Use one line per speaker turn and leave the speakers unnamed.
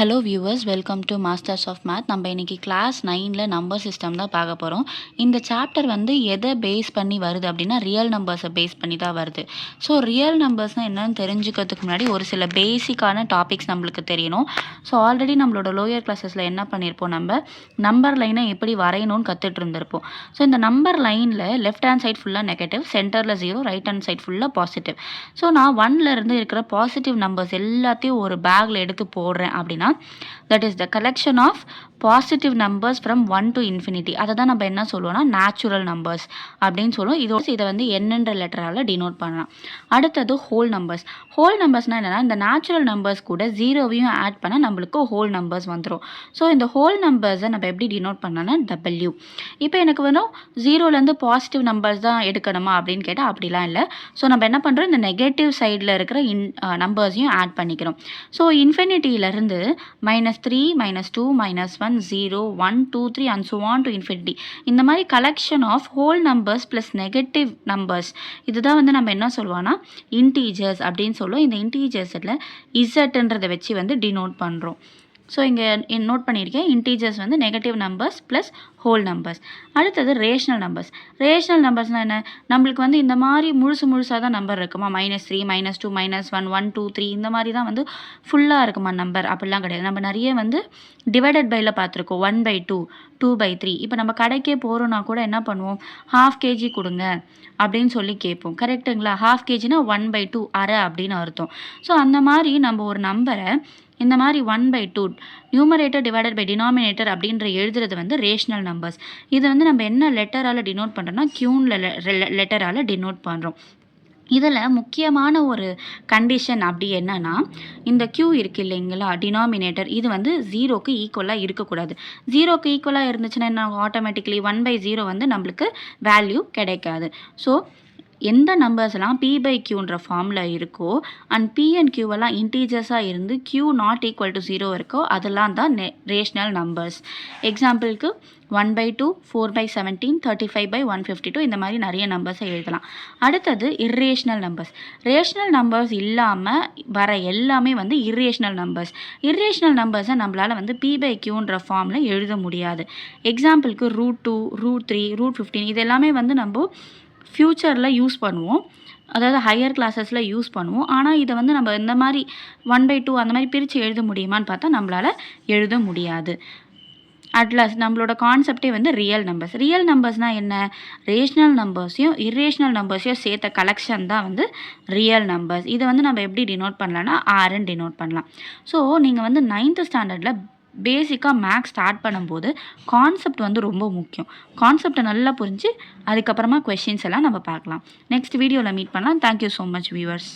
Hello viewers, welcome to masters of math. நம்ம இன்றைக்கி class 9ல் number system தான் பார்க்க போகிறோம். இந்த சாப்டர் எதை பேஸ் பண்ணி வருது அப்படின்னா ரியல் நம்பர்ஸை பேஸ் பண்ணி தான் வருது. ஸோ ரியல் நம்பர்ஸ்னால் என்னென்னு தெரிஞ்சுக்கிறதுக்கு முன்னாடி ஒரு சில பேசிக்கான டாபிக்ஸ் நம்மளுக்கு தெரியணும். ஸோ ஆல்ரெடி நம்மளோட லோயர் கிளாஸஸில் என்ன பண்ணியிருப்போம், நம்பர் லைனை எப்படி வரையணும்னு கற்றுட்டு இருந்திருப்போம். ஸோ இந்த நம்பர் லைனில் லெஃப்ட் ஹேண்ட் சைட் ஃபுல்லாக நெகட்டிவ், சென்டரில் 0, ரைட் ஹேண்ட் சைட் ஃபுல்லாக பாசிட்டிவ். ஸோ நான் 1லேருந்து இருக்கிற பாசிட்டிவ் நம்பர்ஸ் எல்லாத்தையும் ஒரு பேக்கில் எடுத்து போடுறேன் அப்படின்னா that is the collection of positive numbers from 1 to infinity. அதை தான் நம்ம என்ன சொல்லுவோம்னா நேச்சுரல் நம்பர்ஸ் அப்படின்னு சொல்லுவோம். இதை என்னன்ற லெட்டரால் டினோட் பண்ணலாம். அடுத்தது ஹோல் நம்பர்ஸ். ஹோல் நம்பர்ஸ்னால் என்னென்னா, இந்த நேச்சுரல் நம்பர்ஸ் கூட ஜீரோவையும் ஆட் பண்ணால் நம்மளுக்கு ஹோல் நம்பர்ஸ் வந்துடும். ஸோ இந்த ஹோல் நம்பர்ஸை நம்ம எப்படி டினோட் பண்ணோன்னா W. இப்போ எனக்கு ஜீரோலேருந்து பாசிட்டிவ் நம்பர்ஸ் தான் எடுக்கணுமா அப்படின்னு கேட்டால் அப்படிலாம் இல்லை. ஸோ நம்ம என்ன பண்ணுறோம், இந்த நெகட்டிவ் சைடில் இருக்கிற நம்பர்ஸையும் ஆட் பண்ணிக்கிறோம். So இன்ஃபினிட்டியிலேருந்து -3, -2, -1, 0, 1, 2, 3 and so on to infinity. இந்த மாதிரி collection of whole numbers plus negative numbers, இதுதான் நம்ம என்ன சொல்லுவோம்னா இன்டீஜர்ஸ் அப்படின்னு சொல்லுவோம். இந்த இன்டீஜர்ஸில் இசட்ன்றதை வச்சு டினோட் பண்ணுறோம். ஸோ இங்கே நோட் பண்ணியிருக்கேன், integers negative numbers plus whole numbers. அடுத்தது ரேஷ்னல் நம்பர்ஸ். ரேஷ்னல் நம்பர்ஸ்னால் என்ன, நம்மளுக்கு இந்த மாதிரி முழுசாக தான் நம்பர் இருக்குமா, -3, -2, -1, 1, 2, 3 இந்த மாதிரி தான் ஃபுல்லாக இருக்குமா நம்பர், அப்படிலாம் கிடையாது. நம்ம நிறைய டிவைடட் பையில் பார்த்துருக்கோம், 1/2, 2/3. இப்போ நம்ம கடைக்கே போகிறோன்னா கூட என்ன பண்ணுவோம், ½ kg கொடுங்க அப்படின்னு சொல்லி கேட்போம், கரெக்டுங்களா? ½ kgனா 1/2, அரை அப்படின்னு அர்த்தம். ஸோ அந்த மாதிரி நம்ம ஒரு நம்பரை இந்த மாதிரி 1/2 நியூமரேட்டர் டிவைடட் பை டினாமினேட்டர் அப்படின்ற எழுதுறது ரேஷ்னல் நம்பர்ஸ். இது நம்ம என்ன லெட்டரால் டினோட் பண்ணுறோன்னா க்யூன் லெட்டரால் டினோட் பண்ணுறோம். இதில் முக்கியமான ஒரு கண்டிஷன் அப்படி என்னன்னா, இந்த க்யூ இருக்குது இல்லைங்களா, டினாமினேட்டர், இது 0க்கு ஈக்குவலாக இருக்கக்கூடாது. 0க்கு ஈக்குவலாக இருந்துச்சுன்னா என்ன, ஆட்டோமேட்டிக்கலி 1/0 நம்மளுக்கு வேல்யூ கிடைக்காது. ஸோ எந்த நம்பர்ஸ்லாம் P/Qன்ற ஃபார்மில் இருக்கோ அண்ட் P அண்ட் Qவெல்லாம் இன்டீஜர்ஸாக இருந்து Q நாட் ஈக்குவல் டு 0 இருக்கோ அதெல்லாம் தான் ரேஷ்னல் நம்பர்ஸ். எக்ஸாம்பிளுக்கு 1/2, 4/17, 35/152 இந்த மாதிரி நிறைய நம்பர்ஸை எழுதலாம். அடுத்தது இர்ரேஷ்னல் நம்பர்ஸ். ரேஷ்னல் நம்பர்ஸ் இல்லாமல் வர எல்லாமே இர்ரேஷ்னல் நம்பர்ஸ். இர்ரேஷ்னல் நம்பர்ஸை நம்மளால் P/Qன்ற ஃபார்மில் எழுத முடியாது. எக்ஸாம்பிளுக்கு √2, √3, √15 இது எல்லாமே நம்ம ஃப்யூச்சரில் யூஸ் பண்ணுவோம், அதாவது ஹையர் கிளாஸஸில் யூஸ் பண்ணுவோம். ஆனால் இதை நம்ம இந்த மாதிரி 1/2 அந்த மாதிரி பிரித்து எழுத முடியுமான்னு பார்த்தா நம்மளால் எழுத முடியாது. அட்லாஸ்ட் நம்மளோட கான்செப்டே ரியல் நம்பர்ஸ். ரியல் நம்பர்ஸ்னால் என்ன, ரேஷ்னல் நம்பர்ஸையும் இர்ரேஷ்னல் நம்பர்ஸையும் சேர்த்த கலெக்ஷன் தான் ரியல் நம்பர்ஸ். இதை நம்ம எப்படி டினோட் பண்ணலான்னா Rன்னு டினோட் பண்ணலாம். ஸோ நீங்கள் 9th ஸ்டாண்டர்டில் பேசிக்காக மேக்ஸ் ஸ்டார்ட் பண்ணும்போது கான்செப்ட் ரொம்ப முக்கியம். கான்செப்டை நல்லா புரிஞ்சு அதுக்கப்புறமா கொஷின்ஸ் எல்லாம் நம்ம பார்க்கலாம். நெக்ஸ்ட் வீடியோவில் மீட் பண்ணலாம். Thank you so much viewers.